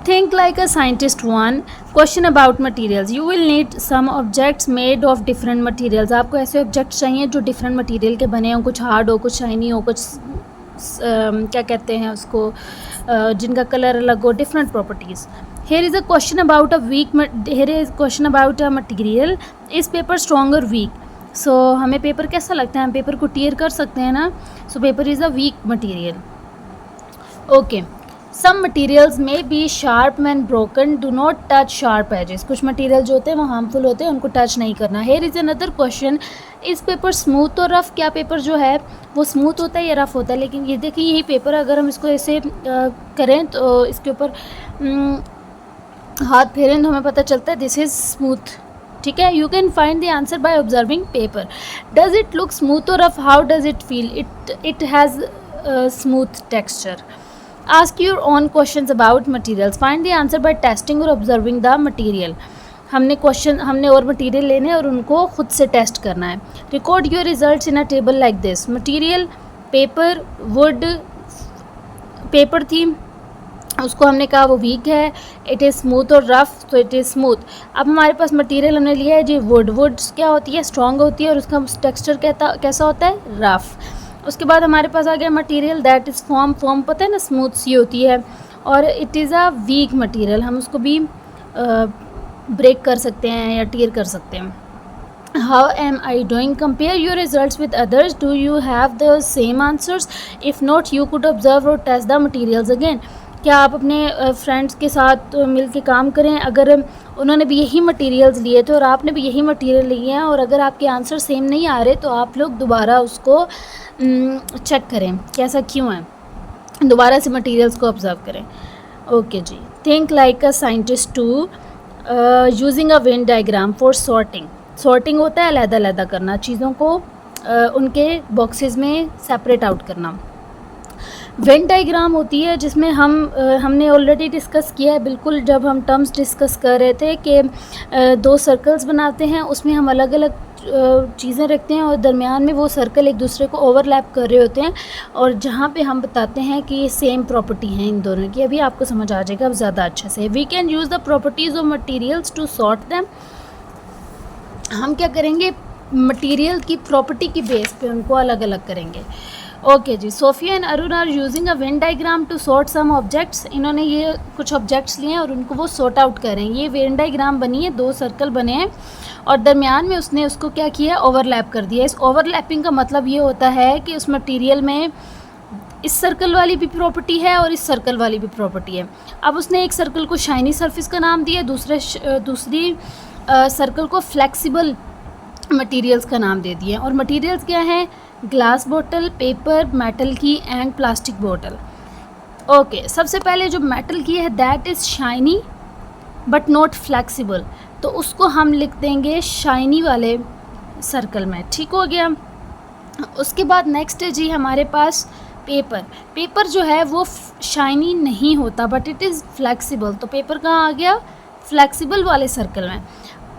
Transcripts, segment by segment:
Think like a scientist 1. Question about materials. You will need some objects made of different materials. आपको ऐसे objects चाहिए जो different material के बने हों, कुछ हार्ड हो, कुछ शाइनी हो, कुछ क्या कहते हैं उसको, जिनका कलर अलग हो, different properties. Here is a question about a material. Is paper strong or weak? So हमें पेपर कैसा लगता है, हम पेपर को टीयर कर सकते हैं ना. So paper is a weak material. Okay. Some materials may be sharp when broken. Do not touch sharp edges. कुछ मटेरियल जो होते हैं वो हार्मफुल होते हैं, उनको टच नहीं करना. Here is another question. इस पेपर स्मूथ और रफ़, क्या पेपर जो है वो स्मूथ होता है या रफ़ होता है? लेकिन ये देखिए, यही पेपर अगर हम इसको ऐसे करें तो इसके ऊपर हाथ फेरें तो हमें पता चलता है दिस इज़ स्मूथ. ठीक है. You can find the answer by observing paper. Does it look smooth और rough? How does it feel? It has smooth texture. Ask your own questions about materials. Find the answer by testing or observing the material. हमने और material लेने और उनको खुद से test करना है. Record your results in a table like this. Material, paper, would, paper थी, उसको हमने कहा वो वीक है. इट इज़ स्मूथ और रफ़, तो इट इज़ स्मूथ. अब हमारे पास मटेरियल हमने लिया है जी वुड. वुड क्या होती है? स्ट्रॉन्ग होती है और उसका टेक्सचर कैसा होता है? रफ़. उसके बाद हमारे पास आ गया material that is foam. Foam पता है ना, स्मूथ सी होती है. और it is a weak material, हम उसको भी ब्रेक कर सकते हैं या टीयर कर सकते हैं. How am I doing? Compare your results with others. Do you have the same answers? If not, you could observe और टेस्ट द मटीरियल्स अगेन. क्या आप अपने फ्रेंड्स के साथ मिल के काम करें? अगर उन्होंने भी यही मटेरियल्स लिए थे और आपने भी यही मटेरियल लिए हैं और अगर आपके आंसर सेम नहीं आ रहे तो आप लोग दोबारा उसको चेक करें कैसा क्यों है, दोबारा से मटेरियल्स को ऑब्जर्व करें. ओके जी. Think like a scientist 2. Using a Venn diagram for sorting. Sorting होता है अलग-अलग करना, चीज़ों को उनके बॉक्सेस में सेपरेट आउट करना. वेन डायग्राम होती है जिसमें हमने ऑलरेडी डिस्कस किया है बिल्कुल, जब हम टर्म्स डिस्कस कर रहे थे कि दो सर्कल्स बनाते हैं, उसमें हम अलग अलग चीज़ें रखते हैं और दरमियान में वो सर्कल एक दूसरे को ओवरलैप कर रहे होते हैं और जहाँ पे हम बताते हैं कि ये सेम प्रॉपर्टी हैं इन दोनों की. अभी आपको समझ आ जाएगा अब ज़्यादा अच्छे से. We can use the properties of materials to sort them. हम क्या करेंगे, मटीरियल की प्रॉपर्टी की बेस पे उनको अलग अलग करेंगे. ओके जी. Sophia and Arun are using a Venn diagram to sort some objects. इन्होंने ये कुछ ऑब्जेक्ट्स लिए हैं और उनको वो सॉर्ट आउट करें. ये वेन डायग्राम बनी है, दो सर्कल बने हैं और दरमियान में उसने उसको क्या किया, ओवरलैप कर दिया. इस ओवरलैपिंग का मतलब ये होता है कि उस मटेरियल में इस सर्कल वाली भी प्रॉपर्टी है और इस सर्कल वाली भी प्रॉपर्टी है. अब उसने एक सर्कल को शाइनी सरफेस का नाम दिया, दूसरी सर्कल को फ्लेक्सिबल मटेरियल्स का नाम दे दिया. और मटेरियल्स क्या हैं? ग्लास बोतल, पेपर, मेटल की एंड प्लास्टिक बोतल. ओके. सबसे पहले जो मेटल की है that is shiny but not flexible, तो उसको हम लिख देंगे शाइनी वाले सर्कल में. ठीक हो गया. उसके बाद नेक्स्ट है जी हमारे पास पेपर. पेपर जो है वो शाइनी नहीं होता बट इट इज़ फ्लेक्सिबल, तो पेपर कहाँ आ गया? फ्लेक्सिबल वाले सर्कल में.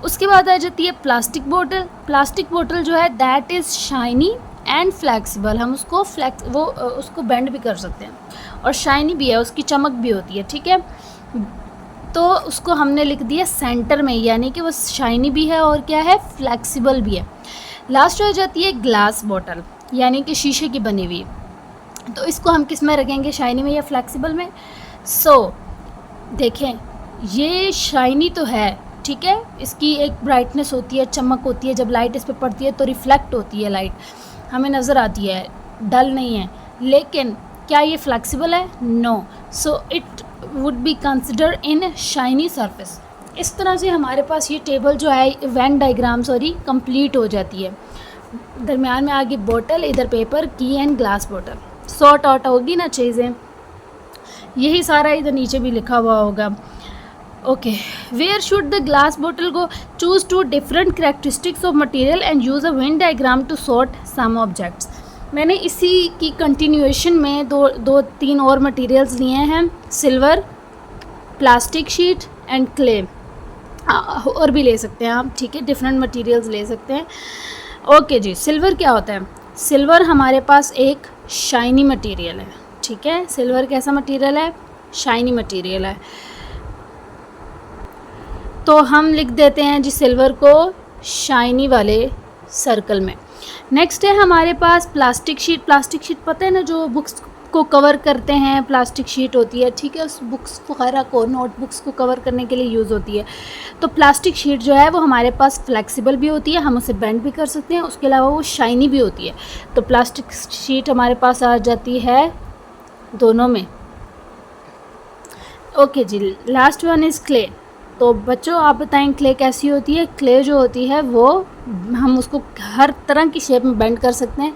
उसके बाद आ जाती है प्लास्टिक बोतल. प्लास्टिक बोतल जो है that is shiny and flexible, हम उसको उसको बेंड भी कर सकते हैं और शाइनी भी है, उसकी चमक भी होती है. ठीक है. तो उसको हमने लिख दिया सेंटर में, यानी कि वो शाइनी भी है और क्या है, फ्लेक्सिबल भी है. लास्ट हो जाती है ग्लास बोतल, यानी कि शीशे की बनी हुई. तो इसको हम किस में रखेंगे, शाइनी में या फ्लेक्सिबल में? देखें, ये शाइनी तो है, ठीक है, इसकी एक ब्राइटनेस होती है, चमक होती है, जब लाइट इस पर पड़ती है तो रिफ्लेक्ट होती है, लाइट हमें नज़र आती है, डल नहीं है. लेकिन क्या ये फ्लेक्सिबल है? No. So it would be consider in shiny surface. इस तरह से हमारे पास ये टेबल जो है वेन डायग्राम कंप्लीट हो जाती है. दरमियान में आगे बोतल, इधर पेपर की एंड ग्लास बोतल. सॉर्ट आउट होगी ना चीज़ें, यही सारा इधर नीचे भी लिखा हुआ होगा. Okay. Where should the glass बोतल go? Choose 2 different characteristics of material and use a Venn diagram to sort some objects. मैंने इसी की कंटिन्यूएशन में दो तीन और मटेरियल्स लिए हैं, silver, plastic sheet and clay. और भी ले सकते हैं आप, ठीक है, डिफरेंट मटेरियल्स ले सकते हैं. ओके जी. सिल्वर क्या होता है? सिल्वर हमारे पास एक शाइनी मटेरियल है, ठीक है. सिल्वर कैसा मटेरियल है? शाइनी मटेरियल है. तो हम लिख देते हैं जी सिल्वर को शाइनी वाले सर्कल में। नेक्स्ट है हमारे पास प्लास्टिक शीट। प्लास्टिक शीट पता है ना, जो बुक्स को कवर करते हैं, प्लास्टिक शीट होती है, ठीक है, उस बुक्स वगैरह को, नोटबुक्स को कवर करने के लिए यूज़ होती है। तो प्लास्टिक शीट जो है वो हमारे पास फ्लेक्सिबल भी होती है, हम उसे बेंड भी कर सकते हैं, उसके अलावा वो शाइनी भी होती है। तो प्लास्टिक शीट हमारे पास आ जाती है दोनों में। ओके जी, लास्ट वन इज़ क्ले। तो बच्चों आप बताएं क्ले कैसी होती है। क्ले जो होती है वो हम उसको हर तरह की शेप में बेंड कर सकते हैं,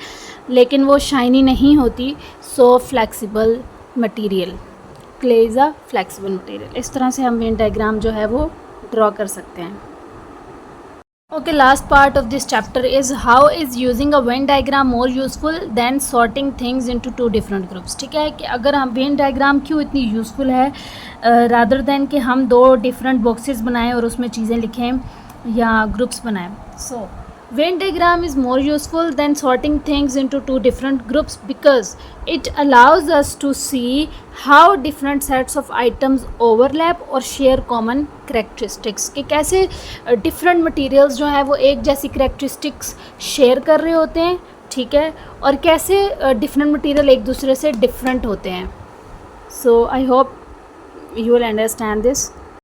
लेकिन वो शाइनी नहीं होती। सो flexible material, clay is a flexible material. इस तरह से हम वेन डायग्राम जो है वो ड्रॉ कर सकते हैं। Okay, last part of this chapter is how is using a Venn diagram more useful than sorting things into two different groups। ठीक है कि अगर हम Venn diagram क्यों इतनी यूज़फुल है रादर दैन कि हम दो डिफरेंट बॉक्सेस बनाएं और उसमें चीज़ें लिखें या ग्रुप्स बनाएं। सो Venn diagram is more useful than sorting things into two different groups because it allows us to see how different sets of items overlap or share common characteristics। कि कैसे different materials जो है वो एक जैसी characteristics share कर रहे होते हैं, ठीक है, और कैसे different material एक दूसरे से different होते हैं। So I hope you will understand this।